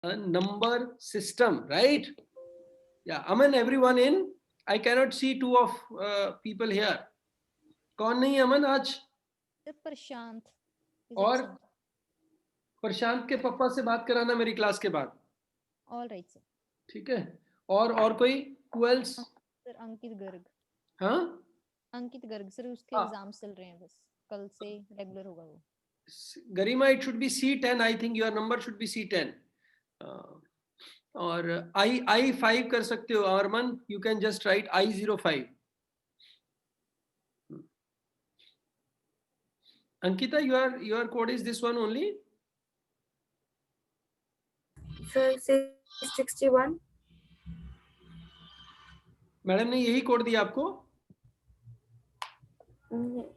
a number system, right? Yeah, Aman, everyone in? I cannot see two of people here. कौन नहीं है अमन आज? Prashant is और absent. प्रशांत के पापा से बात कराना मेरी क्लास के बाद, All right, sir. ठीक है? और कोई? Who else? Sir, Ankit Garg. हाँ? अंकित गर्ग सर, उसके हाँ, एग्जाम्स चल रहे हैं, बस कल से रेगुलर होगा वो. गरिमा, it should be C10. I think your number should be C10. और I5 कर सकते हो अरमान. You can just write I05. Ankita, your code is this one only? Sir, 661. Madam ने यही कोड दिया आपको?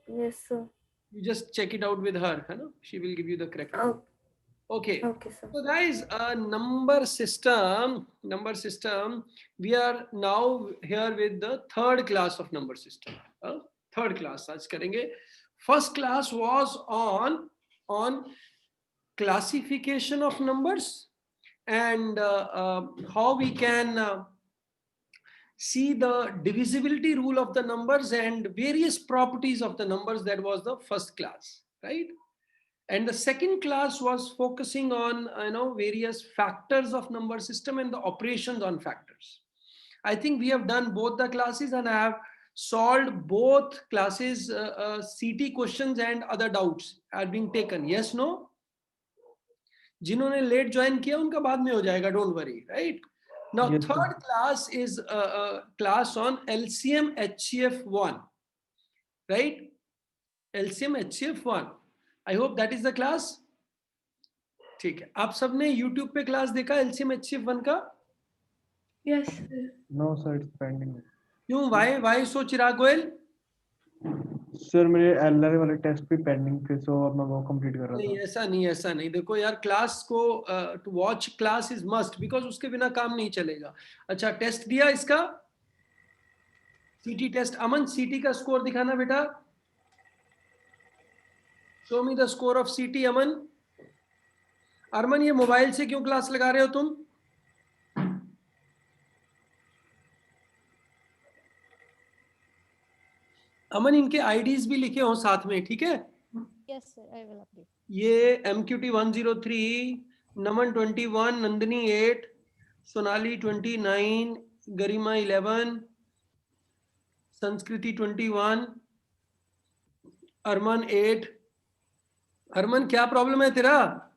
Yes, sir. You just check it out with her, है ना? She will give you the correct code. Okay. Okay, sir. So guys, number system, we are now here with the third class of number system. Third class आज करेंगे. First class was on classification of numbers and how we can see the divisibility rule of the numbers and various properties of the numbers. That was the first class, right? And the second class was focusing on various factors of number system and the operations on factors. I think we have done both the classes and I have solved both classes. CT questions and other doubts are being taken. Yes, no? जिन्होंने late join किया उनका बाद में हो जाएगा, don't worry, right? Now, yes, third class is a class on LCM HCF1, right? LCM HCF1. I hope that is the class. ठीक है, आप सबने YouTube पे क्लास देखा LCM HCF1 का? Yes, sir. no sir, it's pending. क्यों? Why so Chirag Goyal? Sir मेरे LR वाले टेस्ट भी पेंडिंग थे, सो अब मैं वो कंप्लीट कर रहा नहीं, था. ऐसा नहीं. देखो यार, क्लास को to watch class is must, because उसके बिना काम नहीं चलेगा. अच्छा, टेस्ट दिया इसका? सीटी टेस्ट. अमन, सीटी का स्कोर दिखाना बेटा. Show me the score of सीटी. अमन, अरमन, ये मोबाइल से क्यों क्लास लगा रहे हो तुम? अमन, इनके आईडीज भी लिखे हो साथ में, ठीक है? Yes, sir. I will update. ये MQT 103, नमन 21, नंदिनी 8, सोनाली 29, गरिमा 11, संस्कृति 21, अरमान 8. अरमान, क्या प्रॉब्लम है तेरा?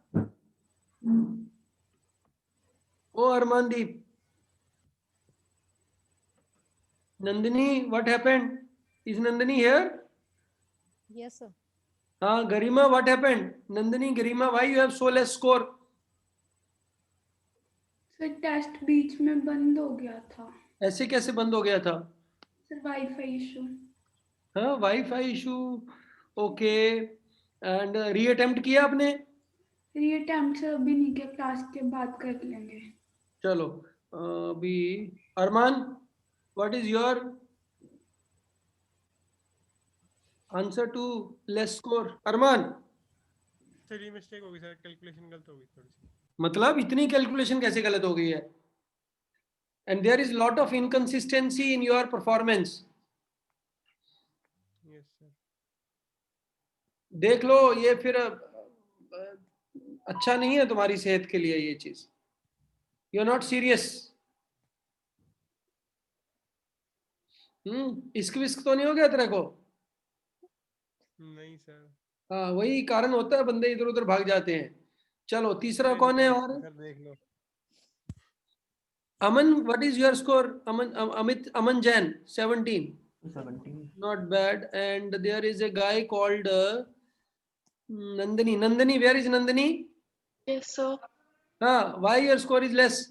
ओ अरमान दीप. Nandini, what happened? Is Nandini here? Yes, sir. हाँ, Garima, what happened? Nandini, Garima, why you have so less score? Sir, test बीच में बंद हो गया था. ऐसे कैसे बंद हो गया था? Sir, wifi issue. हाँ, wifi issue. Okay. And reattempt किया आपने? रीअटेम्प्ट सर अभी नहीं किया, क्लास के बाद कर लेंगे. चलो अभी. Arman, what is your answer to less score? Arman, sir ये मिस्टेक हो गई सर, कैलकुलेशन गलत हो गई थोड़ी सी. मतलब इतनी कैलकुलेशन कैसे गलत हो गई है? And there is lot of inconsistency in your performance. Yes sir. देख लो, ये फिर अच्छा नहीं है तुम्हारी सेहत के लिए ये चीज. You are not serious. इश्क विस्क तो नहीं हो गया तेरे को? नहीं सर. हाँ, वही कारण होता है, बंदे इधर उधर भाग जाते हैं. चलो, तीसरा कौन है? और सर देख लो. Aman, what is your score? Aman, Amit, Aman Jain 17. 17. Not bad. And there is a guy called Nandini. Nandini, where is Nandini? Yes, sir. Why your score is less?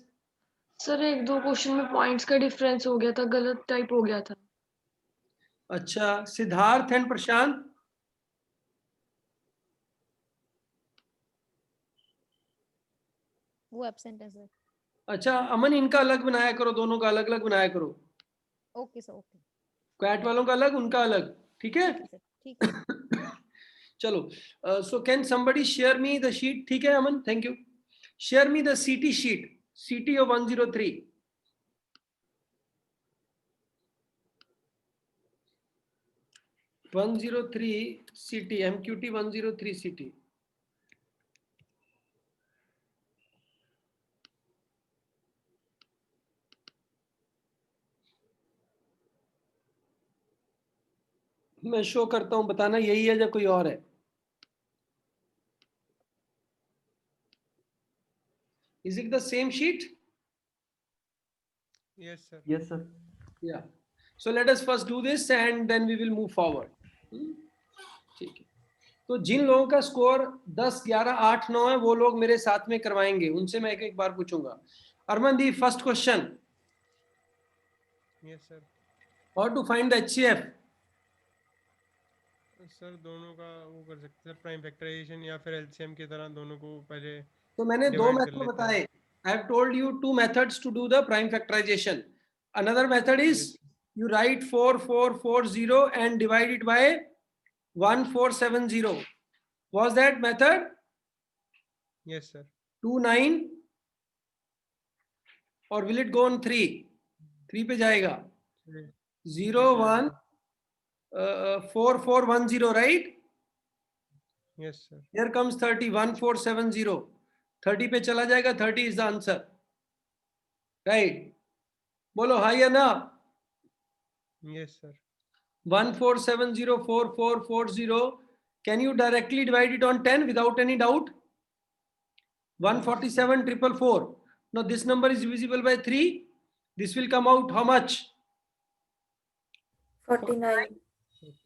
Sir एक दो क्वेश्चन में पॉइंट्स का डिफरेंस हो गया था, गलत टाइप हो गया था. अच्छा, सिद्धार्थ एंड प्रशांत? वो एब्सेंट है सर. अच्छा, अमन, इनका अलग बनाया करो, दोनों का अलग अलग बनाया करो. Okay sir, okay. क्वैट वालों का अलग, उनका अलग, ठीक है? ठीक है सर, ठीक है. चलो, so can somebody share me the sheet? ठीक है Aman, thank you. Share me the CT sheet, CT of 103. CT, MQT 103 CT. मैं शो करता हूं, बताना यही है या कोई और है. Is it the same sheet? Yes, sir. Yes, sir. Yeah. So let us first do this and then we will move forward. ठीक है. तो जिन लोगों का स्कोर 10, 11, 8, 9 है वो लोग मेरे साथ में करवाएंगे, उनसे मैं एक एक बार पूछूंगा. Arman, first question. Yes, sir. How to find the HCF? Sir दोनों का वो कर सकते हैं, प्राइम फैक्टराइजेशन या फिर एलसीएम की तरह दोनों को पहले तो मैंने दो divide कर मेथड लेते बताए. हैं. I have told you 2 methods to do the prime factorization. Another method is Yes. you write 4440 and divide it by 1470. Was that method? Yes, sir. 2, 9, or will it go on 3? 3 पे जाएगा. 0, 1, 4410, right? Yes, sir. Here comes 30, 1470. 30 पे चला जाएगा. 30 is the answer. Right? बोलो हाँ या ना? Yes, sir. 14704440. Can you directly divide it on 10 without any doubt? 147,444. Now this number is divisible by 3. This will come out how much? 49.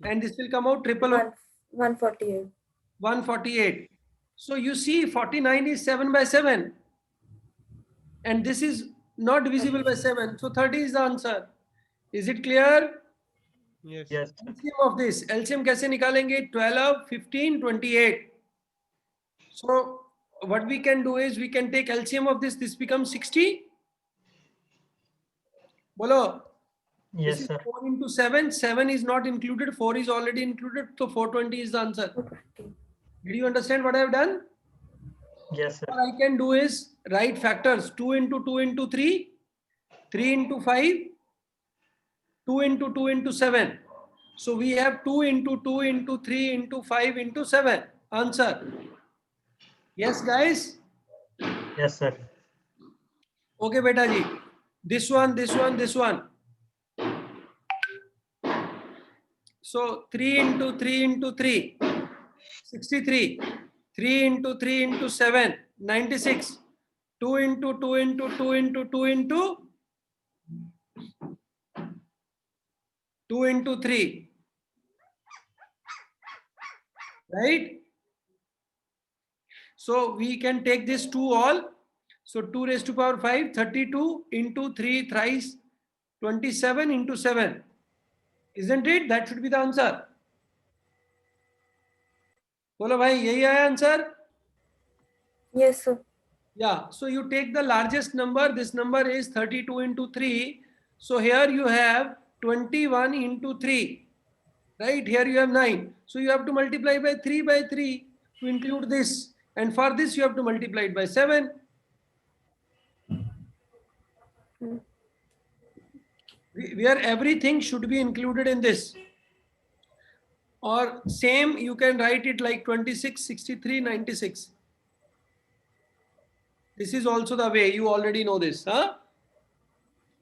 And this will come out 148. 148. So you see 49 is 7 by 7. And this is not divisible by 7. So 30 is the answer. Is it clear? Yes. Yes. LCM of this. LCM कैसे निकालेंगे? 12, 15, 28. So what we can do is we can take LCM of this. This becomes 60. Bolo. Yes, This is sir. 4 into 7. 7 is not included. 4 is already included. So 420 is the answer. 220. Did you understand what I have done? Yes, sir. What I can do is write factors. 2 into 2 into 3. 3 into 5. 2 into 2 into 7. So we have 2 into 2 into 3 into 5 into 7. Answer. Yes, guys? Yes, sir. Okay, beta ji. This one, this one, this one. So 3 into 3 into 3. 63. 3 into 3 into 7. 96. 2 into 2 into 2 into 2 into 2 into 3. Right? So we can take this 2 all. So 2 raised to power 5, 32 into 3 thrice 27 into 7. Isn't it? That should be the answer. बोलो भाई यही आया answer? Yes, sir. Yeah. So you take the largest number. This number is 32 into 3. So here you have 21 into 3. Right? Here you have 9. So you have to multiply by 3 to include this. And for this you have to multiply it by 7. Where everything should be included in this. Or same, you can write it like 26, 63, 96. This is also the way. You already know this. Huh?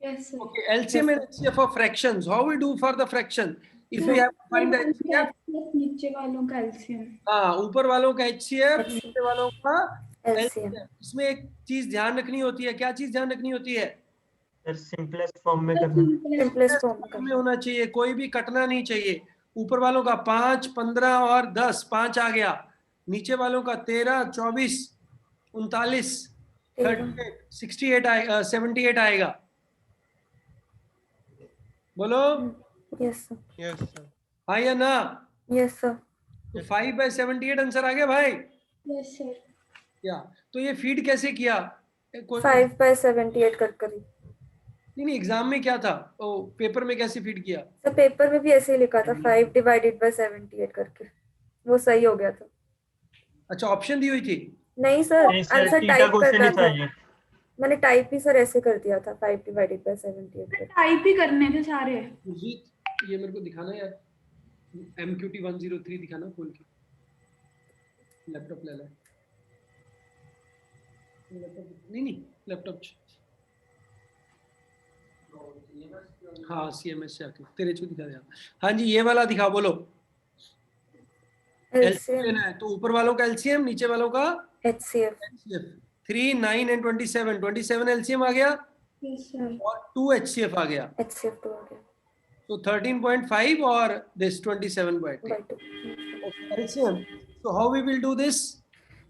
Yes, sir. Okay, LCM and HCF of fractions. How we do for the fraction? If we have to find the HCF, नीचे वालों का LCM. हाँ, ऊपर वालों का HCF, नीचे वालों का LCM. इसमें एक चीज ध्यान रखनी होती है. क्या चीज ध्यान रखनी होती है? सिंपलेस्ट फॉर्म में करना. Simplest form में में होना चाहिए. कोई भी कटना नहीं चाहिए. ऊपर वालों का 5, 15 और 10. 5 आ गया. नीचे वालों का 13, 24, 39, 38, 68 आएगा, 78 आएगा. बोलो. Yes, sir. Yes, sir. हाँ या ना? Yes, sir. तो 5 by 78 आंसर आ गया भाई. Yes, sir. क्या? तो ये फीड कैसे किया? 5 by 78 कर करी. नहीं, एग्जाम में क्या था? ओ, पेपर में कैसे फीड किया? तो पेपर में भी ऐसे ही लिखा था 5 divided by 78 करके. वो सही हो गया था. अच्छा, ऑप्शन दी हुई थी. नहीं सर, नहीं sir, answer theta type question करना ही था था। ये। मैंने टाइप ही सर ऐसे कर दिया था 5 डिवाइडेड बाय 78 करके। टाइप ही करने थे सारे। सुजीत, ये मेरे को दिखाना यार, MQT 103 दिखाना खोल के, लैपटॉप ले ले, नहीं लैपटॉप, हाँ CMS से आके तेरे को दिखा दिया। हाँ जी, ये वाला दिखा, बोलो। LCM एलसीएम लेना है तो ऊपर वालों का LCM, नीचे वालों का HCF। 3, 9 एंड 27, 27 LCM आ गया यस सर। और 2 HCF आ गया, HCF 2 हो गया तो 13.5 और this 27.8 by 2। LCM. So how we will do this?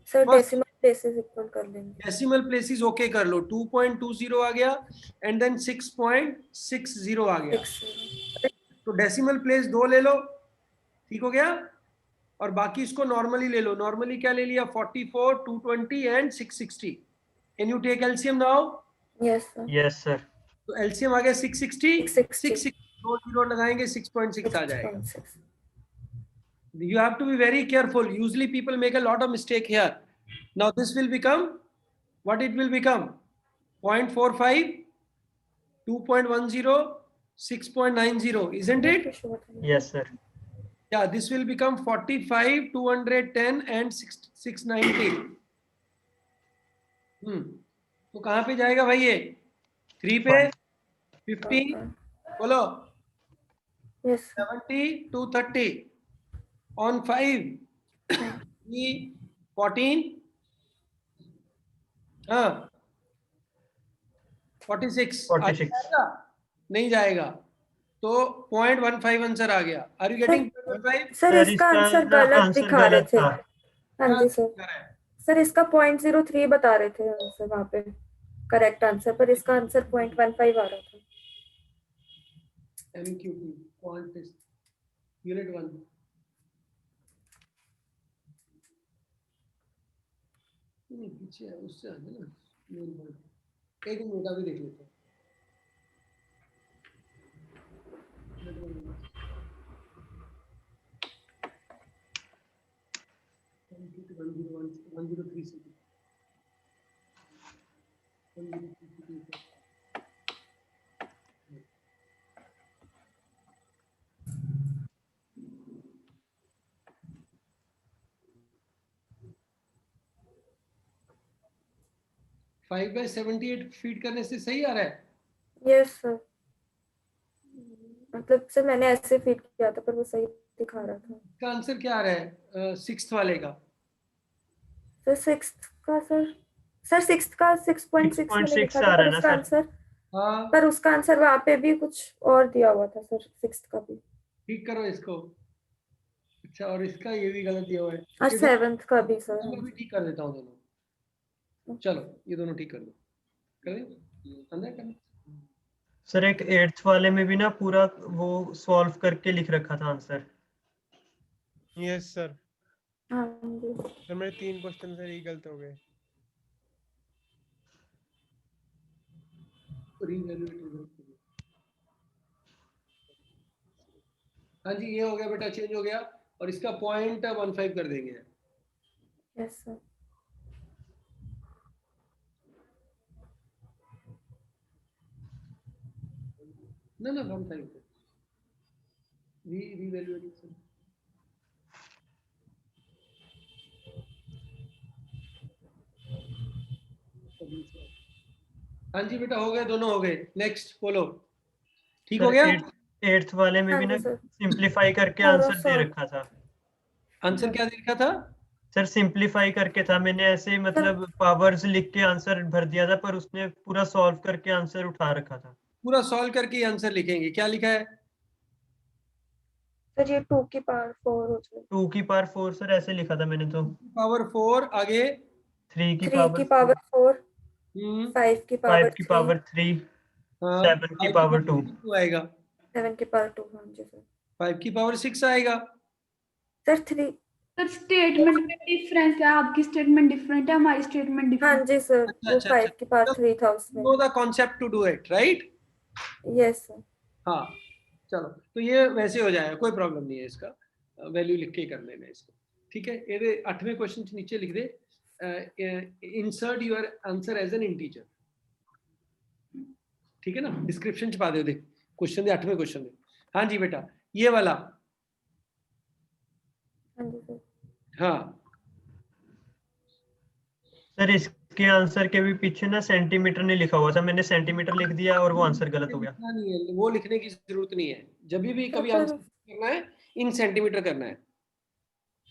Sir First, decimal places equal कर लेंगे। डेसिमल प्लेसेस ओके कर लो, 2.20 आ गया एंड देन 6.60 आ गया, 6 तो डेसिमल प्लेस 2 ले लो, ठीक हो गया, और बाकी इसको नॉर्मली ले लो। नॉर्मली क्या ले लिया? 44, 220 and 660। Can you take LCM now? Yes sir. Yes sir. तो LCM आ गया 660, 660 2 जीरो लगाएंगे 6.6 आ जाएगा। 6.6। You have to be very careful. Usually people make a lot of mistake here. Now this will become, what it will become? 0.45, 2.10, 6.90, isn't it? Yes sir. Yeah, this will become 45, 210 and 690. तो कहाँ पे जाएगा भाई ये? 3 पे, 50, बोलो, yes 70, 230 on 5, 14, हाँ 46 जाएगा? नहीं जाएगा, तो 0.15 आंसर आ गया। Are you getting 0.15? सर इसका आंसर गलत दिखा रहे थे। हाँ जी सर। सर इसका 0.03 बता रहे थे आंसर वहाँ पे करेक्ट आंसर, पर इसका आंसर 0.15 आ रहा था। MQT quant test unit 1। नहीं पीछे है, उससे आगे ना मेन पॉइंट। एक मिनट अभी देख लेते हैं। MQT 103 से 5/78 फीड करने से सही आ रहा है? यस सर, मतलब सर मैंने ऐसे फीड किया था पर वो सही दिखा रहा था। इसका आंसर क्या आ रहा है? 6th वाले का सर 6th का सर 6th का 6.6 मैंने लिखा था, पर उसका आंसर, हाँ पर उसका आंसर वहाँ पे भी कुछ और दिया हुआ था सर 6th का भी। ठीक करो इसको। अच्छा, और इसका ये भी गलत दिया हुआ है। और 7th का भी सर। मैं भी ठीक कर देता हूँ दोनों। चलो ये दोनों ठीक कर दो। करें अंदर करना। सर एक 8th वाले में भी ना पूरा वो सॉल्व करके लिख रखा था आंसर। Yes sir. हाँ जी सर मेरे 3 क्वेश्चन सर ये गलत हो गए। हाँ जी, ये हो गया बेटा, चेंज हो गया, और इसका 0.15 कर देंगे। Yes sir. ना 15 रीवैल्यूएटिंग। हाँ जी बेटा, हो गए, दोनों हो गए। नेक्स्ट बोलो। ठीक हो गया? 8th वाले में भी ना सिंपलीफाई करके आंसर दे रखा था। आंसर क्या दे रखा था? सर सिंपलीफाई करके था, मैंने ऐसे मतलब पावर्स लिख के आंसर भर दिया था, पर उसने पूरा सॉल्व करके आंसर उठा रखा था। पूरा सॉल्व करके आंसर लिखेंगे। क्या लिखा है सर? ये 2 की पावर 4 हो जाएगा। 2 की पावर 4 सर ऐसे लिखा था मैंने तो। पावर 4 आगे 3 की 3 की पावर 4, 5 की 5 की पावर पावर 3, 7 की 5 पावर 2 आएगा, 7 की पावर 2। हाँ जी सर। 5 की पावर 6 आएगा। सर 3। सर स्टेटमेंट में डिफरेंस है, आपकी स्टेटमेंट डिफरेंट है, हमारी स्टेटमेंट हाँ डिफरेंट। जी सर, वो 5 की पावर 3 था उसमें। Know the concept to do it, right? Yes sir. हाँ चलो, तो ये वैसे हो जाएगा, कोई प्रॉब्लम नहीं है, इसका वैल्यू लिख के ही कर लेना इसको। ठीक है, ये 8वें क्वेश्चन नीचे लिख दे। insert your answer as an integer. ठीक है ना, डिस्क्रिप्शन छपा दो, देख क्वेश्चन दे 8वें क्वेश्चन दे। हाँ जी बेटा, ये वाला। हाँ जी सर। हाँ सर इसके आंसर के भी पीछे ना सेंटीमीटर नहीं लिखा हुआ था, मैंने सेंटीमीटर लिख दिया और वो आंसर गलत हो गया। लिखना नहीं है, वो लिखने की जरूरत नहीं है, जब भी कभी सर, आंसर करना है इन सेंटीमीटर करना है।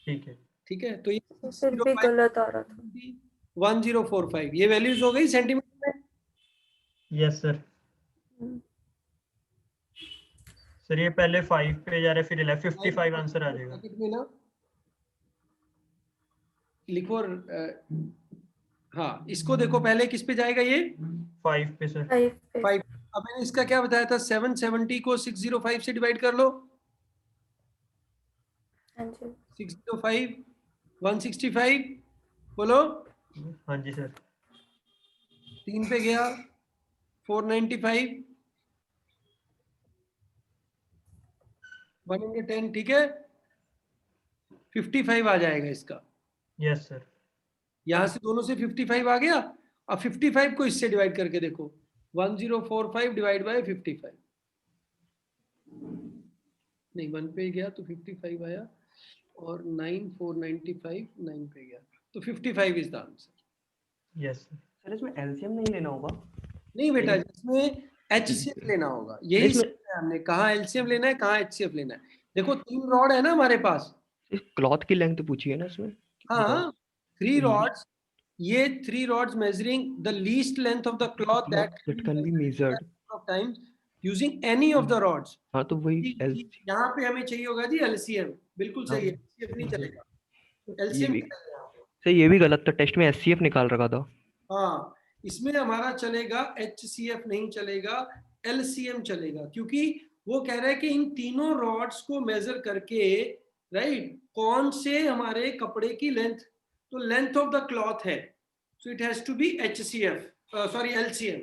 ठीक है। ठीक है, तो ये फिर भी गलत आ रहा था। 1045 ये वैल्यूज हो गई सेंटीमीटर में। Yes sir. सर ये पहले 5 पे जा रहा है, फिर 55 आंसर आ जाएगा। ब्रैकेट में ना लिखो, हाँ इसको देखो, पहले किस पे जाएगा ये? 5 पे सर। 5। अब मैंने इसका क्या बताया था, 770 को 605 से डिवाइड कर लो। हाँ जी। 605 165 बोलो। हाँ जी सर। 3 पे गया 495 110, ठीक है 55 आ जाएगा इसका। Yes sir. यहां से दोनों से 55 आ गया। अब 55 को इससे डिवाइड करके देखो, 1045 डिवाइड बाय 55, नहीं 1 पे गया तो 55 आया, और 9 495 9 पे गया, तो 55 is the answer. Yes sir इसमें एलसीएम नहीं लेना होगा? नहीं बेटा, इसमें एचसीएफ लेना होगा, यही सीखा हमने, कहाँ एलसीएम लेना है कहाँ एचसीएफ लेना है। देखो 3 रॉड है ना हमारे पास, क्लॉथ की लेंथ पूछी है ना इसमें? हाँ 3 रॉड्स, ये 3 rods measuring the least length of the cloth that can be measured of time using any of the rods. हाँ तो वही यहाँ पे हमें चाहिए होगा जी LCM, बिल्कुल सही है, HCF नहीं चलेगा, LCM सर ये भी गलत था, टेस्ट में SCF निकाल रखा था। हाँ इसमें हमारा चलेगा, HCF नहीं चलेगा, LCM चलेगा, क्योंकि वो कह रहा है कि इन तीनों रॉड्स को मेजर करके, राइट, कौन से हमारे कपड़े की लेंथ, तो लेंथ ऑफ द क्लॉथ है, so it has to be HCF, sorry LCM,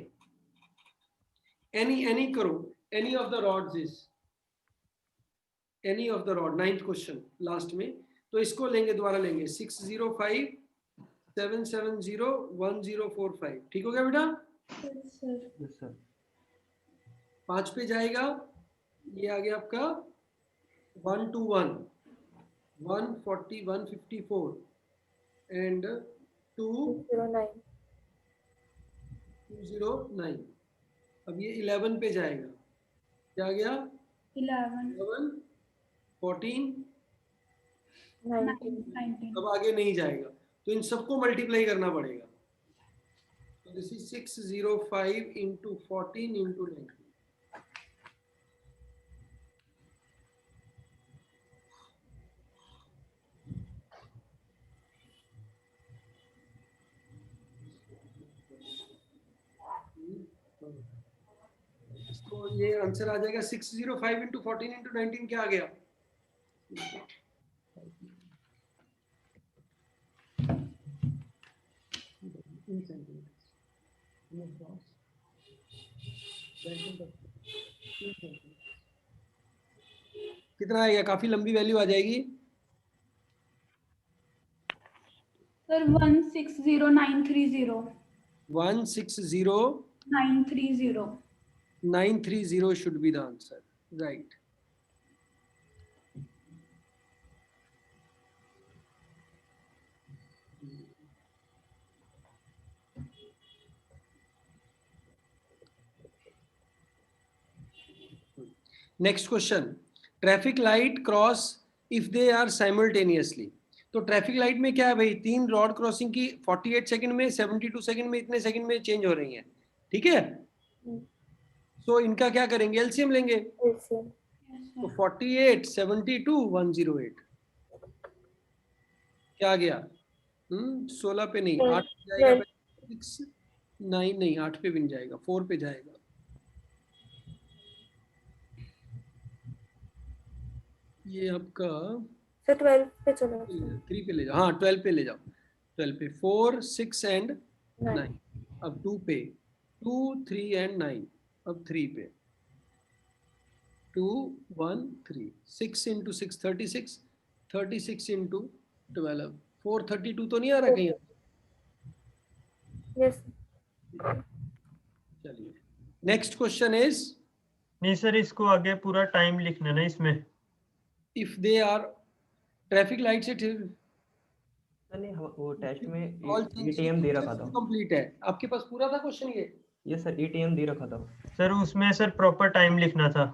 any करो, any of the rods is any of the rod, 9th question last में, तो इसको लेंगे, दोबारा लेंगे 605 770 1045, ठीक हो गया बेटा? Yes sir. 5 पे जाएगा, ये आ गया आपका 121 140 154 एंड 209। अब ये 11 पे जाएगा, क्या गया? 11 14 19। अब आगे नहीं जाएगा, तो इन सबको मल्टीप्लाई करना पड़ेगा, तो दिस इज 605 इंटू 14 इंटू 19। तो ये आंसर आ जाएगा 605 इंटू 14 इंटू 19, क्या आ गया? कितना आएगा? काफी लंबी वैल्यू आ जाएगी sir 160930 930 should be the answer, right? Next question, traffic light cross if they are simultaneously. तो ट्रैफिक लाइट में क्या है भाई, 3 रॉड क्रॉसिंग की 48 सेकंड में, 72 सेकंड में, इतने सेकंड में चेंज हो रही हैं, ठीक है? तो इनका क्या करेंगे? एलसीएम लेंगे, तो 48 72 108, क्या आ गया? 16 पे नहीं, 8 पे जाएगा, 6 9 नहीं, 8 पे भी नहीं जाएगा, 4 पे जाएगा, ये आपका सर 12 पे चलो, 3 पे ले जाओ, हाँ 12 पे ले जाओ, 12 पे 4 6 एंड 9, अब 2 पे 2 3 एंड 9, अब 3 पे 2 1 3, 6 इंटू 6 36, 36 इंटू 12, 432 तो नहीं आ रहा कहीं? यस चलिए नेक्स्ट क्वेश्चन इज नहीं सर, इसको आगे पूरा टाइम लिखना है ना इसमें। If they are traffic light से नहीं वो टेस्ट में ऑल 8 AM दे रखा था। कंप्लीट है। आपके पास पूरा था क्वेश्चन ये सर 8 AM दे रखा था। सर उसमें सर प्रॉपर टाइम लिखना था।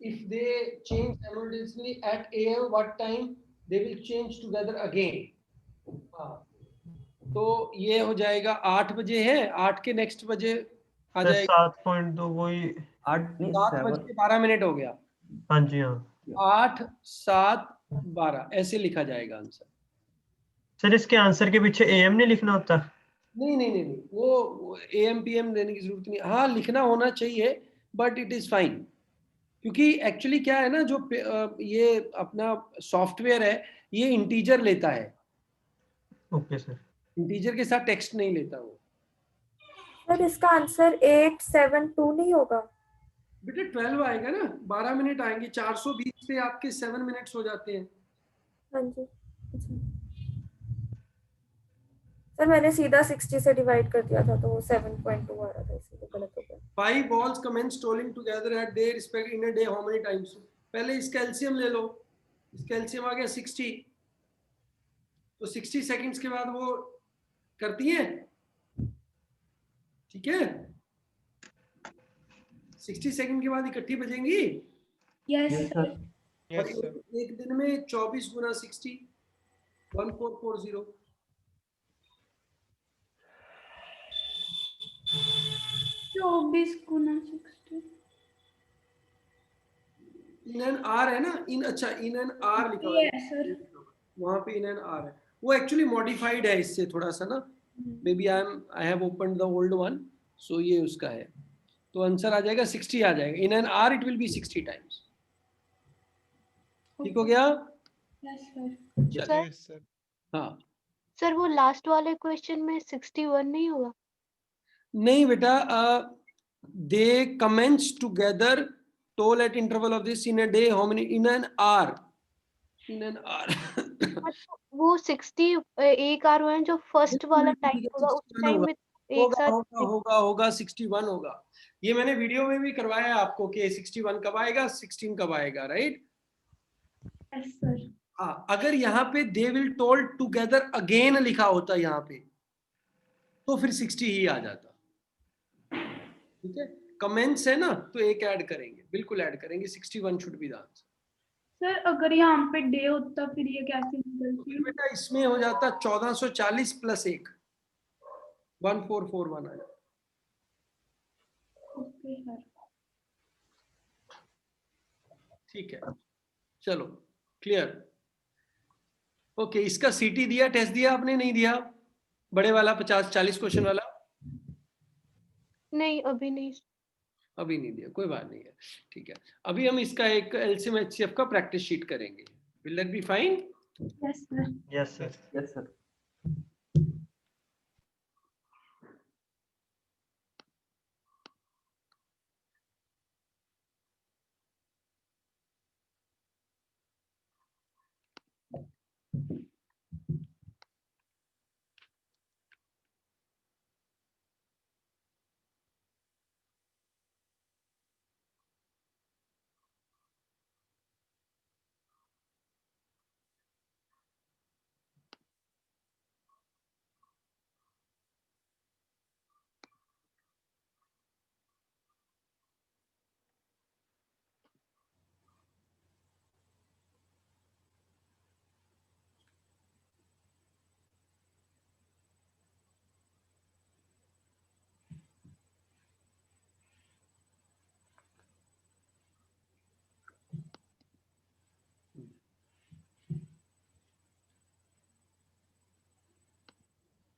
if they change simultaneously at AM what time they will change together again। हाँ तो ये हो जाएगा 8 बजे है, 8 के नेक्स्ट बजे आ सर जाएगा 7.2 वही। 8 नहीं 7 बज 7। के 12 मिनट हो गया। हाँ जी हाँ। 8 7 12 ऐसे लिखा जाएगा आंसर। सर इसके आंसर के पीछे AM नहीं लिखना होता? नहीं नहीं नहीं नहीं वो AM PM देने की जरूरत नहीं। हाँ लिखना होना चाहिए बट इट इज फाइन, क्योंकि एक्चुअली क्या है ना जो ये अपना सॉफ्टवेयर है ये इंटीजर लेता है, ओके सर। इंटीजर के साथ टेक्स्ट नहीं लेता वो। सर इसका आंसर 872 नहीं होगा? बेटा 12 आएगा ना, 12 मिनट आएंगे, 420 पे आपके 7 मिनट्स हो जाते हैं। हाँ जी सर मैंने सीधा 60 से डिवाइड कर दिया था तो वो 7.2 आ रहा था, इसलिए गलत हो गया। 5 balls commence tolling together at their respect in a day how many times? पहले इसका एलसीएम ले लो, इसका एलसीएम आ गया 60, तो 60 सेकंड्स के बाद वो करती है, ठीक है 60 सेकंड के बाद इकट्ठी बजेंगी। Yes yes sir. सर। और एक दिन में 24 गुना 60 1440। 24 गुना 60 इन एन आर है ना, इन अच्छा इन एन आर लिखा हुआ है यस सर। वहां पे इन एन आर है, वो एक्चुअली मॉडिफाइड है इससे थोड़ा सा ना, maybe I have open the old one, so ये उसका है, तो आंसर आ जाएगा 60 आ जाएगा। In an hour it will be 60 times. ठीक हो गया? Yes sir. चलिए सर सर हाँ सर वो लास्ट वाले क्वेश्चन में 61 नहीं होगा? नहीं बेटा, they commence together toll at interval of this in a day how many in an hour, in an hour वो 60 एक आर है जो फर्स्ट वाला टाइम होगा उस टाइम में एक होगा साथ होगा होगा होगा 61 होगा। ये मैंने वीडियो में भी करवाया है आपको कि 61 कब आएगा 16 कब आएगा, राइट? Yes sir. हाँ अगर यहाँ पे they will told together again लिखा होता यहाँ पे तो फिर 60 ही आ जाता, ठीक है? कमेंट्स है ना तो एक ऐड करेंगे, बिल्कुल ऐड करेंगे, 61 should be the answer. Sir अगर यहाँ पे डे होता फिर ये कैसे फिर निकलती? बेटा इसमें हो जाता 1440 प्लस 1 1441 आ जाता। Okay sir. ठीक है चलो क्लियर। ओके इसका सीटी दिया, टेस्ट दिया आपने? नहीं दिया बड़े वाला 50-40 क्वेश्चन वाला? नहीं अभी नहीं। अभी नहीं दिया, कोई बात नहीं है, ठीक है। अभी हम इसका एक एलसीएम एचसीएफ का प्रैक्टिस शीट करेंगे। Will that be fine? Yes sir. Yes sir. Yes sir.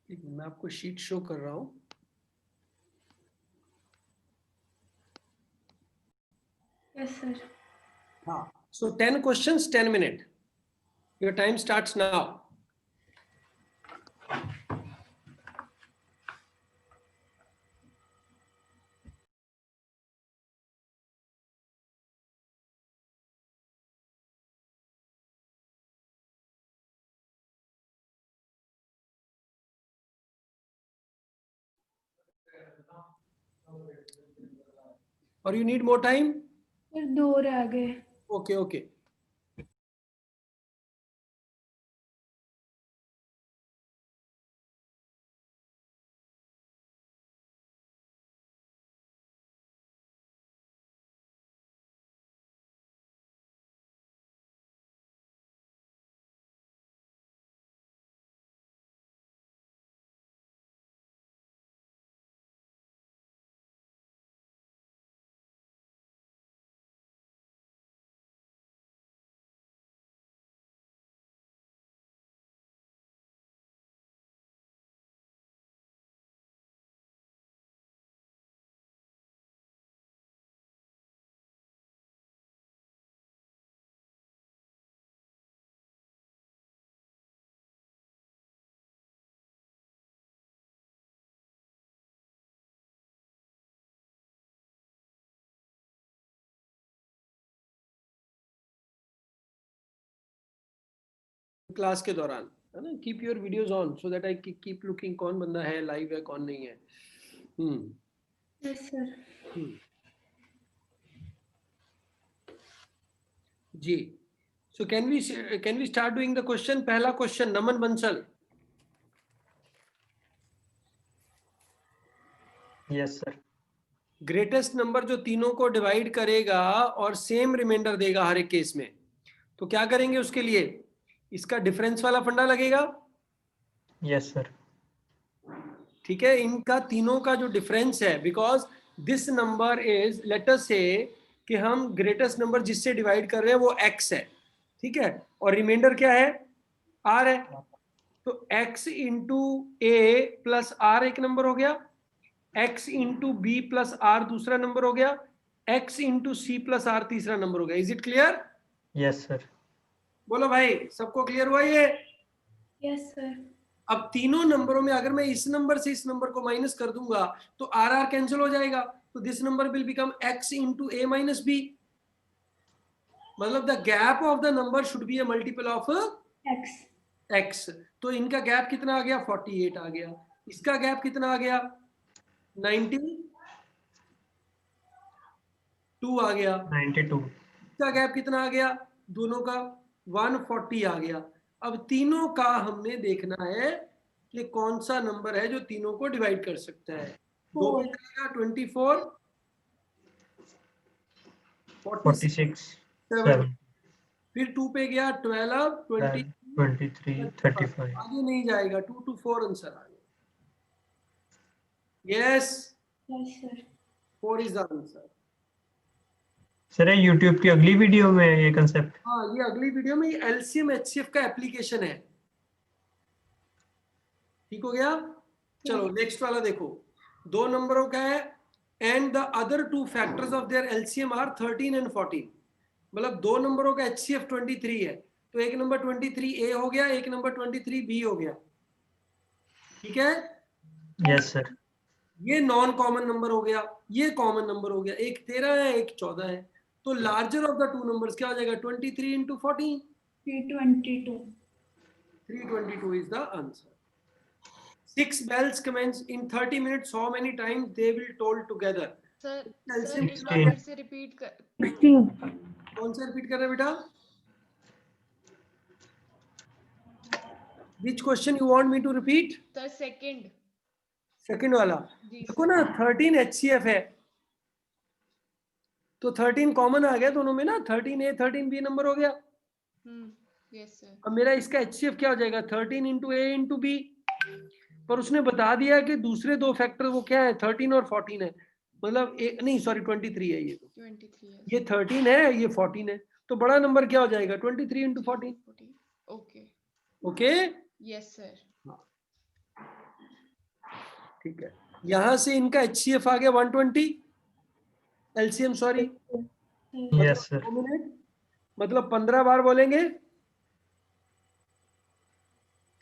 ठीक है मैं आपको शीट शो कर रहा हूँ। Yes sir. हाँ सो 10 questions 10 minute, your time starts now. और यू नीड मोर टाइम? फिर 2 रह गए। Okay okay. क्लास के दौरान, है ना, keep your videos on so that I keep looking कौन बंदा है, लाइव है, कौन नहीं है। Yes sir. जी, so can we start doing the question? पहला question, Naman Bansal. Yes sir. Greatest number जो तीनों को डिवाइड करेगा और सेम रिमाइंडर देगा हर एक केस में, तो क्या करेंगे उसके लिए? इसका डिफरेंस वाला फंडा लगेगा। Yes sir. ठीक है, इनका तीनों का जो डिफरेंस है, because this number is, let us से कि हम ग्रेटेस्ट नंबर जिससे डिवाइड कर रहे हैं वो x है, ठीक है, और रिमाइंडर क्या है? r है। तो x into a plus r एक नंबर हो गया, x into b plus r दूसरा नंबर हो गया, x into c plus r तीसरा नंबर हो गया। Is it clear? Yes sir. बोलो भाई, सबको क्लियर हुआ ये? Yes sir. अब तीनों नंबरों में अगर मैं इस नंबर से इस नंबर को माइनस कर दूंगा तो आर आर कैंसिल हो जाएगा, तो this number will become x into a minus b. मतलब the gap of the number should be a multiple of x। तो इनका गैप कितना आ गया? 48 आ गया। इसका गैप कितना आ गया? 92 आ गया। 92। इसका गैप कितना आ गया? दोनों का 140 आ गया। अब तीनों का हमने देखना है कि कौन सा नंबर है जो तीनों को डिवाइड कर सकता है। 2 पे चलेगा 24, 46, 7, फिर 2 पे गया 12, 20, 23, 35। आगे नहीं जाएगा, 2 to 4 आंसर आ गया। Yes, yes sir. 4 is the answer. Sir ये YouTube की अगली वीडियो में ये कंसेप्ट? हाँ, ये अगली वीडियो में एलसीएम एचसीएफ का एप्लीकेशन है। ठीक हो गया? चलो नेक्स्ट वाला देखो। दो नंबरों का है and the other two factors of their LCM are 13 and 14। मतलब दो नंबरों का एचसीएफ 23 है, तो एक नंबर 23A हो गया, एक नंबर 23B हो गया। ठीक है? Yes sir. ये नॉन कॉमन नंबर हो गया, ये कॉमन नंबर हो गया। एक 13 है, एक 14 है। तो larger of the two numbers क्या हो जाएगा? 23 into 14, 322। 322 is the answer. 6 bells commence in 30 minutes. How many times they will toll together? Sir LCM एक बार फिर से रिपीट कर। 16। कौन सा रिपीट कर रहे हैं बेटा? Which question you want me to repeat? Sir second. Second वाला देखो ना, 13 HCF है, तो 13 कॉमन आ गया दोनों में ना, 13A 13B नंबर हो गया। Yes sir. अब मेरा इसका HCF क्या हो जाएगा? 13 into A into B। पर उसने बता दिया कि दूसरे दो फैक्टर वो क्या है, 13 और 14 है। मतलब नहीं सॉरी 23 है ये, तो 23 है। ये 13 है, ये 14 है, तो बड़ा नंबर क्या हो जाएगा? 23 into 14। Okay okay, yes sir. ठीक है। यहां से इनका HCF आ गया 120, LCM sorry. Yes sir. 2 minute मतलब 15 बार बोलेंगे,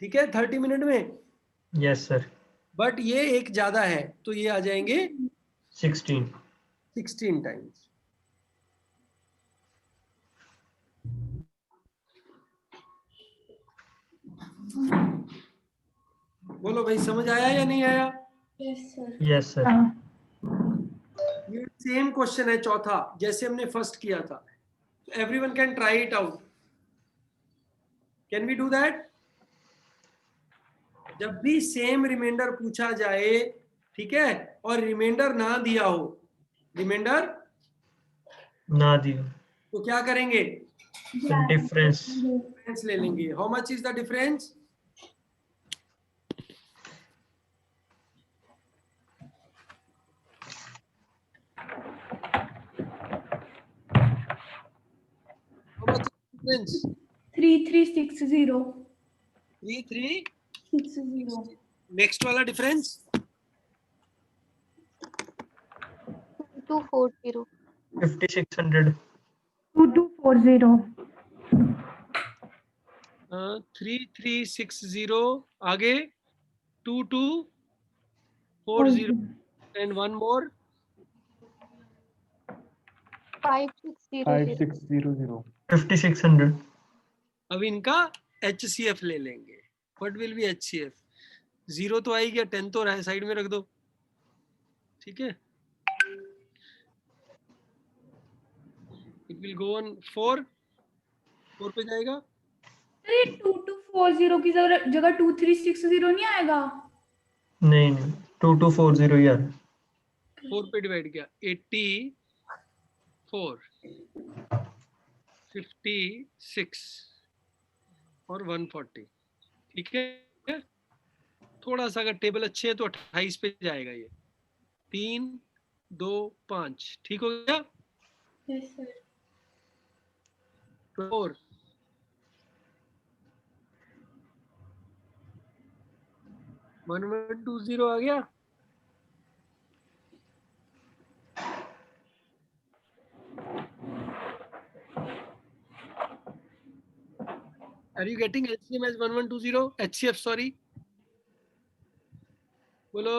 ठीक है, 30 मिनट में। Yes sir. बट ये एक ज्यादा है, तो ये आ जाएंगे 16 टाइम्स। बोलो भाई, समझ आया या नहीं आया? Yes sir. Yes sir. ये सेम क्वेश्चन है चौथा, जैसे हमने फर्स्ट किया था. Everyone can try it out. Can we do that? जब भी सेम रिमाइंडर पूछा जाए, ठीक है, और रिमाइंडर ना दिया हो, रिमाइंडर ना दिया तो क्या करेंगे? डिफरेंस डिफरेंस ले लेंगे. How much is the difference? How much is the difference? 3360. 3360. Next वाला difference? 2240. 5600 2240. 3360 आगे 2240 and one more 5600. 5600. 5600 अब इनका HCF ले लेंगे. What will be HCF? 0 तो आई गया, 10 तो रहा, साइड में रख दो. ठीक है, it will go on 4 पे जाएगा. अरे 2240 की जगह 2360 नहीं आएगा? नहीं 2240 यार. 4 पे डिवाइड किया 84 56 और 140. ठीक है, थोड़ा सा अगर टेबल अच्छे है तो 28 पे जाएगा. ये 3 2 5 ठीक हो गया. Yes sir. 4 1120 आ गया. Are you getting LCM as 1120? HCF, sorry. बोलो.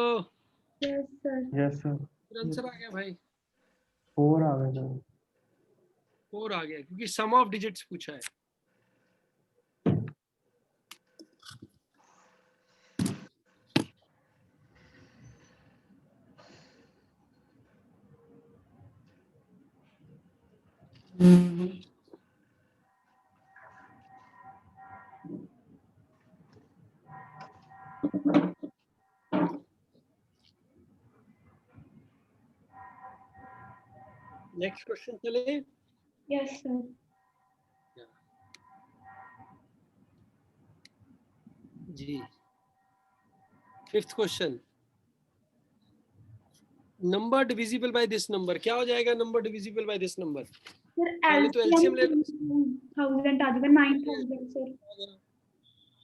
Yes sir. Yes sir. Answer आ गया भाई. 4 आ गया सर. 4 आ गया क्योंकि सम ऑफ डिजिट्स पूछा है. नेक्स्ट क्वेश्चन चले. Yes sir. जी, fifth question. Number divisible by this number. क्या हो जाएगा number divisible by this number? Sir पहले तो LCM ले लो. 1000 आ जाएगा. 9000 सर.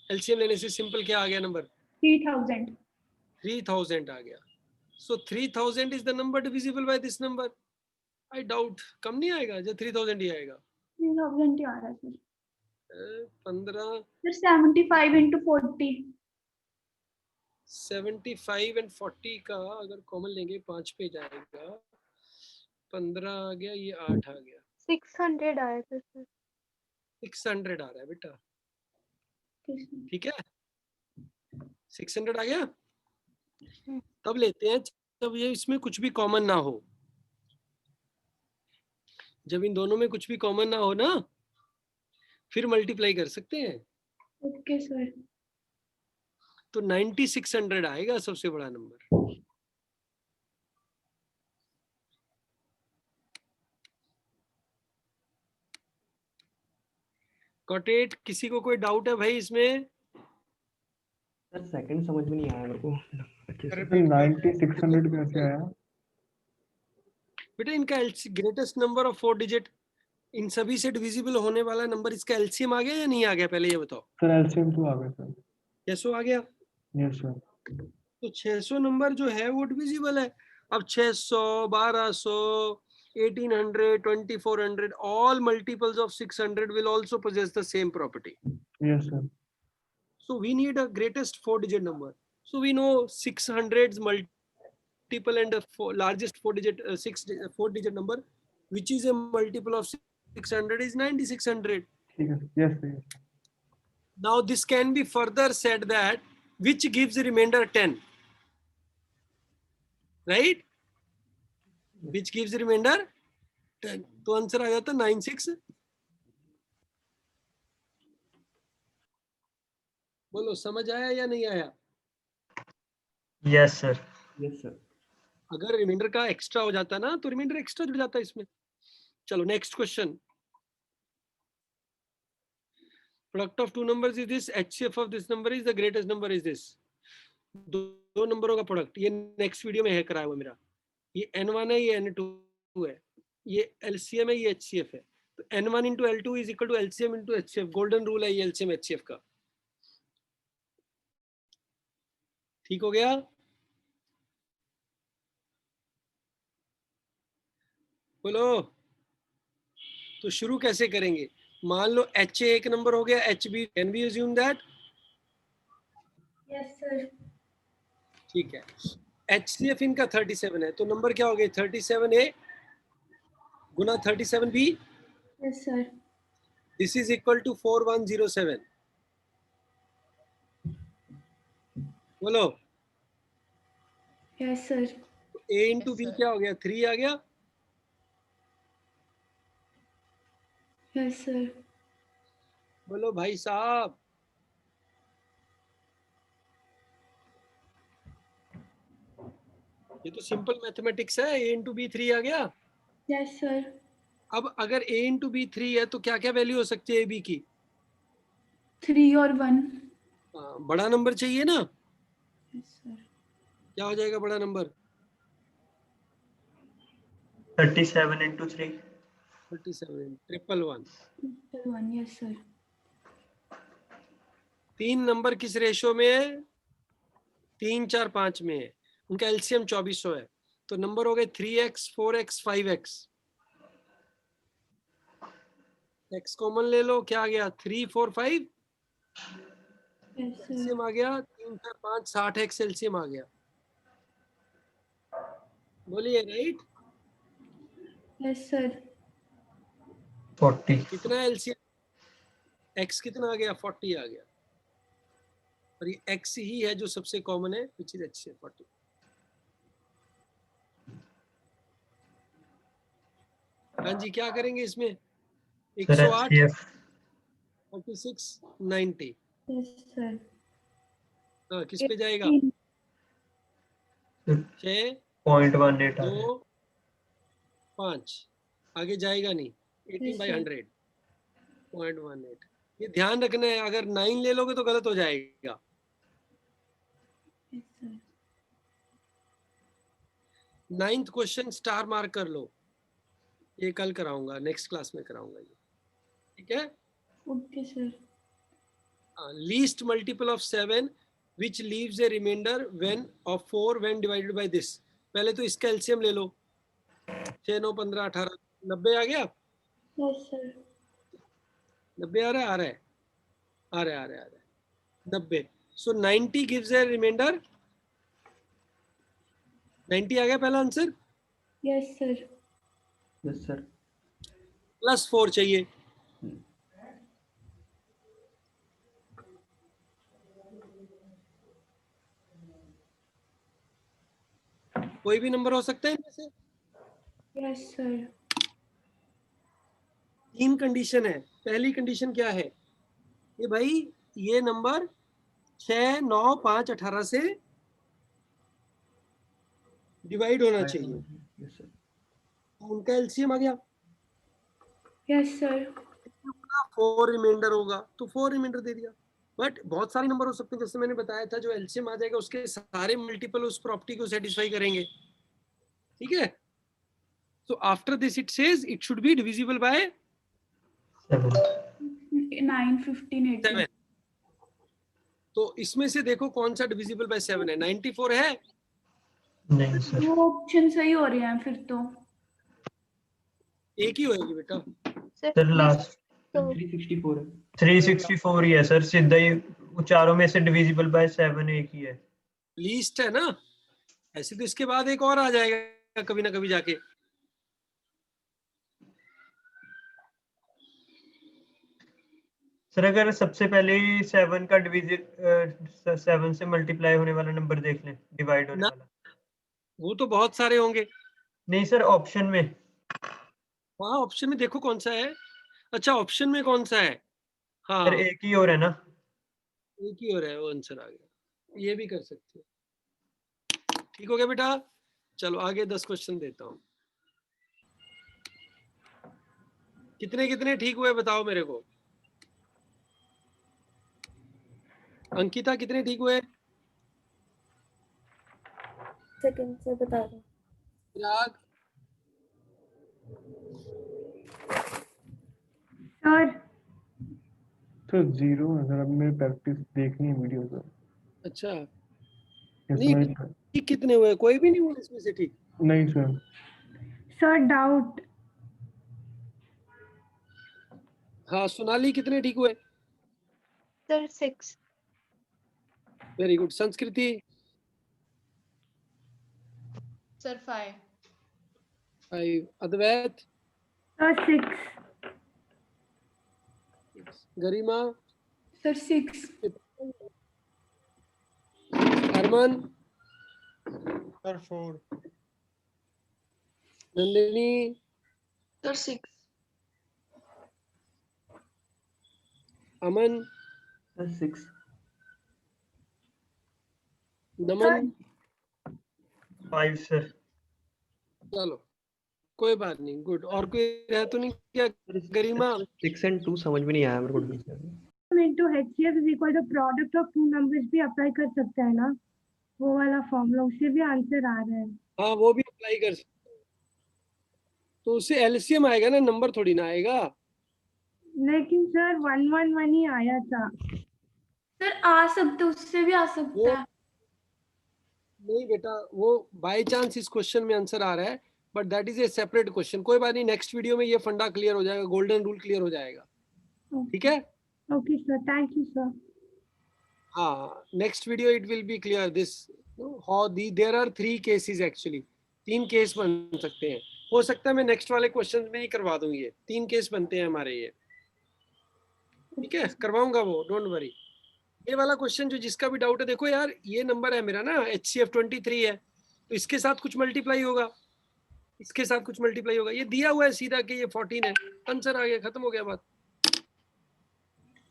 LCM लेने से सिंपल क्या आ गया नंबर? 3000. 3000 आ गया. So 3000 is the number divisible by this number. I doubt कम नहीं आएगा, जो 3000 ही आएगा. 3000 ही आ रहा है सर. 15 sir 75 into 40. 75 and 40 का अगर कॉमन लेंगे 5 पे जाएगा. 15 आ गया, ये 8 आ गया. 600 आया था सर. 600 आ रहा है बेटा. ठीक है, 600 आ गया. तब लेते हैं जब ये इसमें कुछ भी कॉमन ना हो. जब इन दोनों में कुछ भी कॉमन ना हो ना, फिर मल्टीप्लाई कर सकते हैं. Okay sir. तो 9600 आएगा सबसे बड़ा नंबर. Got it? किसी को कोई डाउट है भाई इसमें? सर सेकंड समझ में नहीं आया मेरे को अच्छे से. 9600 कैसे आया? बेटा इनका ग्रेटेस्ट नंबर ऑफ 4 डिजिट, इन सभी से डिविजिबल होने वाला नंबर, इसका एलसीएम आ गया या नहीं आ गया? पहले ये बताओ. सर एलसीएम तो आ गया सर. 600 आ गया. Yes sir. तो 600 नंबर जो है वो डिविजिबल है. अब 600, 1200, 1800, 2400, all multiples of 600 will also possess the same property. Yes sir. So we need a greatest 4-digit number. So we know 600's multiple and the largest 4-digit number, which is a multiple of 600, is 9600. Yes sir. Now this can be further said that which gives the remainder 10, right? Which gives remainder 10, तो answer आ जाता 96। बोलो समझ आया या नहीं आया? Yes sir. Yes sir. अगर reminder का एक्स्ट्रा हो जाता ना तो रिमाइंडर एक्स्ट्रा जुड़ जाता है इसमें। चलो next question. Product of two numbers is this, HCF of this number is the greatest number is this. दो नंबरों का प्रोडक्ट, ये नेक्स्ट वीडियो में है कराया हुआ मेरा। ये N1 है, ये N2 है, ये LCM है, ये HCF है। तो N1 into L2 is equal to LCM into HCF। Golden rule है ये LCM HCF का। ठीक हो गया? बोलो। तो शुरू कैसे करेंगे? मान लो HA एक नंबर हो गया, HB, can we assume that? Yes sir. ठीक है। HCF इनका 37 है, तो नंबर क्या हो गया? 37A गुना 37B। Yes sir. This is equal to 4107। बोलो। Yes sir. A into Yes, B sir. क्या हो गया? 3 आ गया। Yes sir. बोलो भाई साहब। ये तो सिंपल मैथमेटिक्स है। A इंटू B 3 आ गया। Yes sir. अब अगर A इंटू B 3 है तो क्या क्या वैल्यू हो सकती है A B की? 3 और 1। बड़ा नंबर चाहिए ना। Yes sir. क्या हो जाएगा बड़ा number? 37 into 3। 37 111। 1। Yes sir. 3 number किस रेशो में है? 3 4 5 में है। उनका एलसीएम 2400 है। तो नंबर हो गए 3x 4x 5x। x common ले लो, क्या आ गया? 3 4 5। Yes sir. एलसीएम आ गया 3 4 5 60x एलसीएम आ गया। बोलिए राइट। Yes sir. 40। कितना एलसीएम? x कितना आ गया? 40 आ गया। और ये x ही है जो सबसे कॉमन है, विच इज एचसीएफ 40। हाँ जी, क्या करेंगे इसमें? 108 46 90। Yes sir. हाँ, किस पे जाएगा? 6 0.18 आ 2 रहा है। 5 आगे जाएगा नहीं। 18/100 0.18। ये ध्यान रखना है, अगर 9 ले लोगे तो गलत हो जाएगा। Yes sir. 9th question star mark कर लो। ये कल कराऊंगा, नेक्स्ट क्लास में कराऊंगा ये। ठीक है। Okay sir. Least multiple of 7 which leaves a remainder when of 4 when divided by this। पहले तो इसका एलसीएम ले लो। 6 9 15 18 90 आ गया। Yes sir. 90 आ रहा है, आ रहा है, आ रहा है, आ रहा है, आ रहा है 90। सो 90 gives a remainder। 90 आ गया पहला answer. Yes sir. Yes sir. Plus 4 चाहिए। कोई भी नंबर हो सकता है इनमें से। Yes sir. 3 कंडीशन है। पहली कंडीशन क्या है? ये भाई ये नंबर 6 9 5 18 से डिवाइड होना चाहिए। Yes sir. उनका एलसीएम आ गया। Yes sir. 4 रिमाइंडर होगा तो 4 रिमाइंडर दे दिया। बट बहुत सारे नंबर हो सकते हैं, जैसे मैंने बताया था, जो एलसीएम आ जाएगा उसके सारे मल्टीपल उस प्रॉपर्टी को सेटिस्फाई करेंगे। ठीक है। So after this it says it should be divisible by 9 15 18। 7। तो इसमें से देखो कौन सा डिविजिबल बाय 7 है। 94 है? नहीं सर। वो ऑप्शन सही हो रहे हैं फिर तो। एक ही होएगी बेटा। सर लास्ट 364 है। 364 ही है सर, सीधा ही वो चारों में से डिविजिबल बाय 7 एक ही है। लीस्ट है ना। ऐसे तो इसके बाद एक और आ जाएगा कभी ना कभी जाके। सर अगर सबसे पहले 7 का डिविजन 7 से मल्टीप्लाई होने वाला नंबर देख लें, डिवाइड होने ना, वाला। वो तो बहुत सारे होंगे। नहीं सर, ऑप्शन में। हाँ ऑप्शन में देखो कौन सा है। अच्छा ऑप्शन में कौन सा है? हाँ सर एक ही और है ना। एक ही और है, वो आंसर आ गया। ये भी कर सकते हो। ठीक हो गया बेटा, चलो आगे 10 क्वेश्चन देता हूँ। कितने कितने ठीक हुए बताओ मेरे को। अंकिता कितने ठीक हुए? सेकंड से बता रहा हूँ। चिराग, सर 0 है सर, अब मेरी प्रैक्टिस देखनी है वीडियो सर। अच्छा Yes, नहीं मेरी- ठीक कितने हुए? कोई भी नहीं हुआ इसमें से ठीक? नहीं सर। Sir doubt. हाँ सोनाली कितने ठीक हुए? सर 6। Very good. संस्कृति? सर 5। 5। अद्वैत? सर 6। गरिमा? सर 6। अरमान? सर 4। नंदिनी? सर 6। अमन? सर 6। नमन? 5 सर। चलो कोई बात नहीं, गुड। और कोई है तो नहीं क्या? गरिमा? 6 and 2 समझ में नहीं आया मेरे को ठीक से। into HCF is equal to product of two numbers भी अप्लाई कर सकते हैं ना, वो वाला फॉर्मूला, उससे भी आंसर आ रहा है। हाँ वो भी अप्लाई कर सकते हो। तो उससे एलसीएम आएगा ना, नंबर थोड़ी ना आएगा। लेकिन सर 111 ही आया था। सर आ सकता, उससे भी आ सकता है। नहीं बेटा, वो बाय चांस इस क्वेश्चन में आंसर आ रहा है, but that is a separate question. कोई बात नहीं, नेक्स्ट वीडियो में ये फंडा क्लियर हो जाएगा, गोल्डन रूल क्लियर हो जाएगा। ठीक है? Okay sir, thank you sir. हाँ next video it will be clear this how there are 3 cases actually. 3 case बन सकते हैं। हो सकता है मैं नेक्स्ट वाले क्वेश्चन में ही करवा दूं। ये 3 केस बनते हैं हमारे ये। ठीक है, करवाऊंगा वो, डोंट वरी। ये वाला क्वेश्चन जो जिसका भी डाउट है, देखो यार ये नंबर है मेरा ना, HCF 23 है, तो इसके साथ कुछ मल्टीप्लाई होगा, इसके साथ कुछ मल्टीप्लाई होगा। ये दिया हुआ है सीधा कि ये 14 है, आंसर आ गया, खत्म हो गया बात।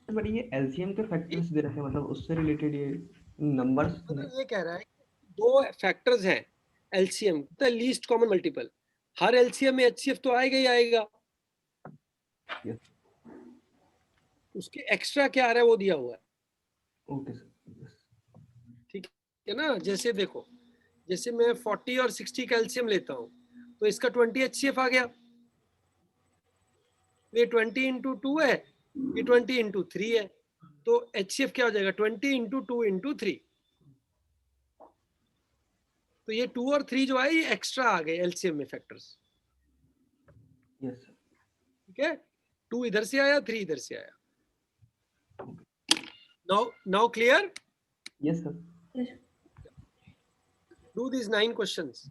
बट ये एलसीएम के फैक्टर्स दे रखे हैं, मतलब उससे रिलेटेड ये नंबर्स। मतलब ये कह रहा है 2 फैक्टर्स हैं एलसीएम, तो लीस्ट कॉमन मल्टीपल। हर एलसीएम में HCF तो आएगा ही आएगा। Yes. उसके एक्स्ट्रा क्या आ रहा है वो दिया हुआ है। Okay sir. ठीक है ना? जैसे देखो, जैसे मैं 40 और 60 का एलसीएम लेता हूं, तो इसका 20 HCF आ गया। ये 20 into 2 है, ये 20 into 3 है, तो HCF क्या हो जाएगा? 20 into 2 into 3। तो ये 2 और 3 जो है ये एक्स्ट्रा आ गए एलसीएम में फैक्टर्स। Yes sir. ठीक है, 2 इधर से आया, 3 इधर से आया। Now clear? Yes sir. Do these 9 questions.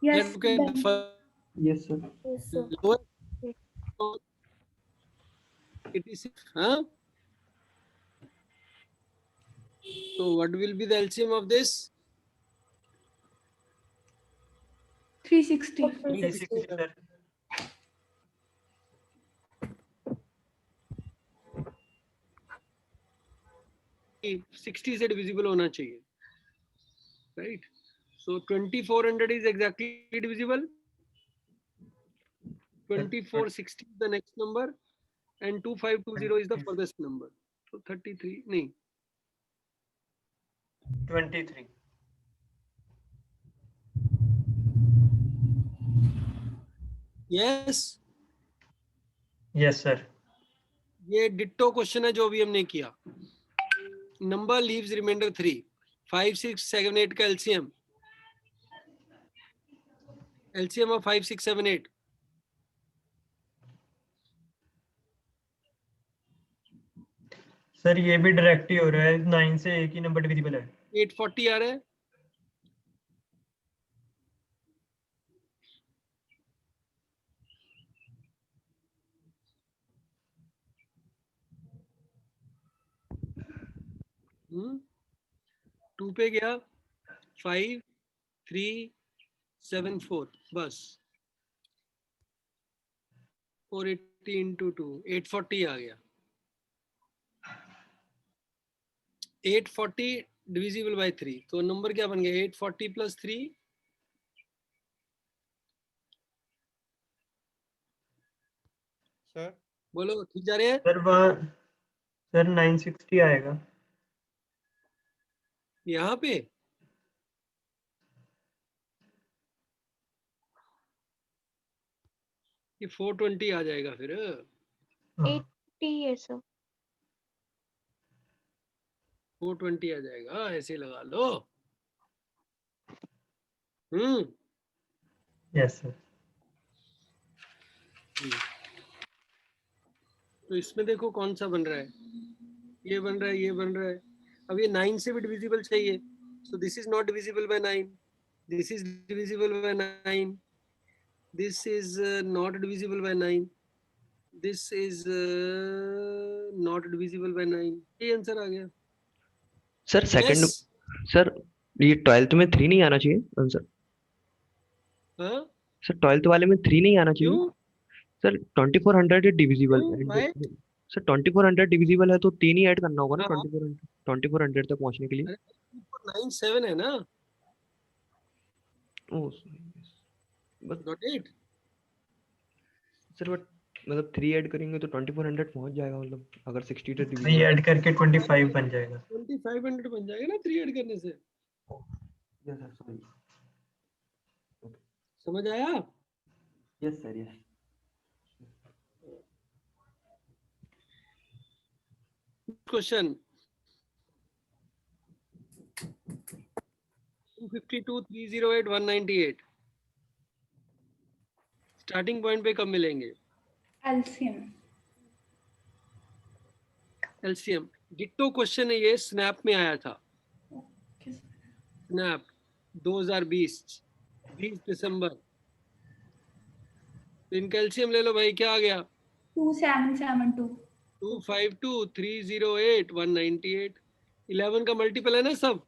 Yes. Look at the first. Yes sir. Yes, sir. Lower. It is, huh? So what will be the LCM of this? 360. 360 sir. It 60 से divisible होना चाहिए, right? So 2400 is exactly divisible. 2460 is the next number, and 2520 is the furthest number. So 33 नहीं, 23। yes. Yes sir. ये ditto question है जो अभी हमने किया। नंबर लीव्स रिमाइंडर 3, 5 6 7 8 का एलसीएम, एलसीएम ऑफ 5 6 7 8 सर ये भी डायरेक्ट ही हो रहा है, 9 से एक ही नंबर डिविजिबल है। 840 आ रहा है। हम्म 2 पे गया 5 3 7 4 बस 480 into 2 840 आ गया। 840 डिविजिबल बाय 3, तो नंबर क्या बन गया 840 प्लस 3 सर बोलो ठीक जा रहे हैं। सर वहाँ सर 960 आएगा यहाँ पे ये 420 आ जाएगा फिर। हाँ। 80 है सर। 420 आ जाएगा, ऐसे लगा लो। Yes sir. तो इसमें देखो कौन सा बन रहा है, ये बन रहा है, ये बन रहा है। अब ये 9 से भी डिविजिबल चाहिए, so this is not divisible by 9, this is divisible by 9, this is not divisible by 9, this is not divisible by 9। ये आंसर आ गया। Sir second Yes. सर ये 12th में 3 नहीं आना चाहिए आंसर। हाँ सर 12th वाले में 3 नहीं आना चाहिए। क्यों सर 2400 डिविजिबल क्यों भाई? सर 2400 डिविजिबल है तो 3 ही ऐड करना होगा ना हाँ 2400 तक पहुंचने के लिए। 97 है ना। ओह बस Got it? सर बट मतलब 3 ऐड करेंगे तो 2400 पहुंच जाएगा, मतलब अगर 60 तो 3 डिविजिबल ऐड करके 25 बन जाएगा। 2500 बन जाएगा ना 3 ऐड करने से। यस सर सॉरी समझ आया? Yes sir yes. Question 252 308 198 starting point पे कब मिलेंगे? एलसीएम। एलसीएम डिट्टो क्वेश्चन है ये, स्नैप में आया था। स्नैप 2020 20 दिसंबर। इनका एलसीएम ले लो भाई, क्या आ गया? 2772। 252 308 198। 11 का मल्टीपल है ना सब।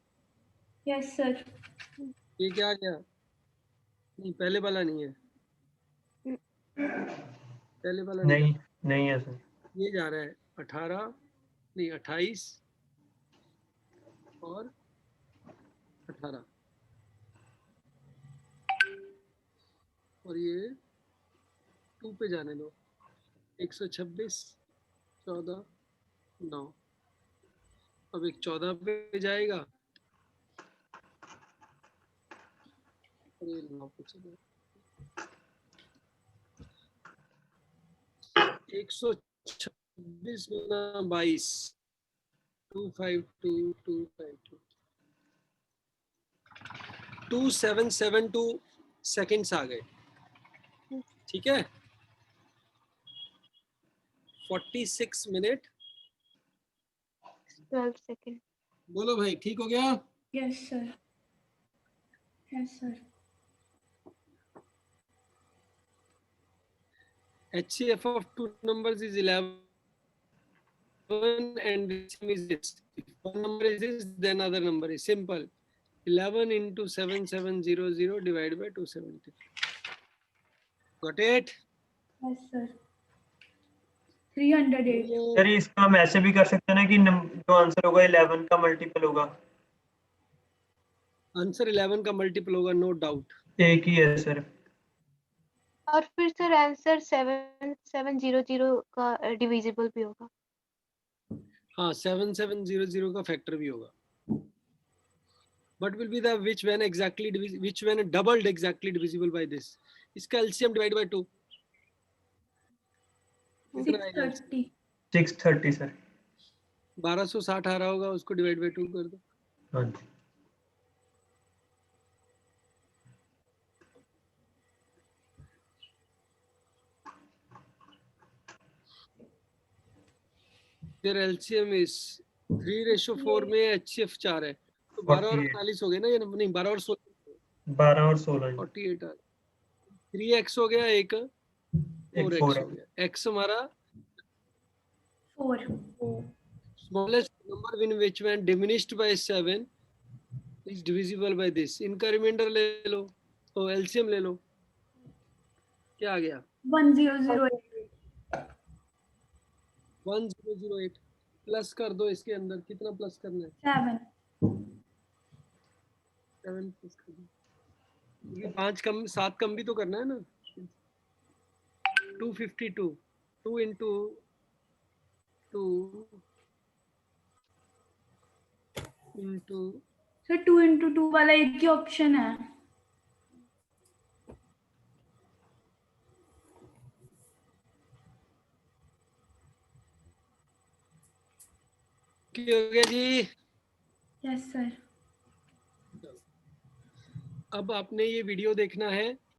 Yes sir. ये क्या आ गया? नहीं पहले वाला नहीं है, पहले वाला नहीं, नहीं है सर। ये जा रहा है 18 नहीं 28 और 18 और ये 2 पे जाने दो। 126 14 9 अब एक 14 पे जाएगा और ये 9 पे चलेगा। 126 गुना 22 252 252 2772 सेकंड्स आ गए। ठीक है 46 मिनट 12 सेकंड। बोलो भाई ठीक हो गया? Yes sir. Yes sir. HCF of two numbers is 11 and LCM is this. If one number is this, then other number is simple. 11 into 7700 divided by 270. Got it? Yes sir. 308। Sir इसका हम ऐसे भी कर सकते हैं ना कि जो आंसर होगा 11 का मल्टीपल होगा। आंसर 11 का मल्टीपल होगा, नो डाउट। एक ही है सर। और फिर सर आंसर 7700 का डिविजिबल भी होगा। हाँ 7700 का फैक्टर भी होगा। What will be the which when doubled exactly divisible by this? इसका LCM डिवाइड बाय 2 कितना आएगा? 630 सर। 1260 आ रहा होगा, उसको डिवाइड बाय 2 कर दो। हाँ जी देयर एलसीएम इज 3:4 में HCF 4 है, तो 12 और 48 48 हो गए ना, ये नहीं 12 और 16, 12 और 16 48 आ 3x हो गया, एक 4x 4 हो गया, x हमारा 4. smallest number in which when diminished by 7 is divisible by this. इनका रिमाइंडर ले लो, तो एलसीएम ले लो, क्या आ गया 1008. 1008 प्लस कर दो इसके अंदर, कितना प्लस करना है 7. 7 प्लस कर दो, क्योंकि 5 कम 7 कम भी तो करना है ना, 252 2 into 2 into सर 2 into 2 वाला एक ही ऑप्शन है. क्या हो गया जी। Yes sir. अब आपने ये वीडियो देखना है,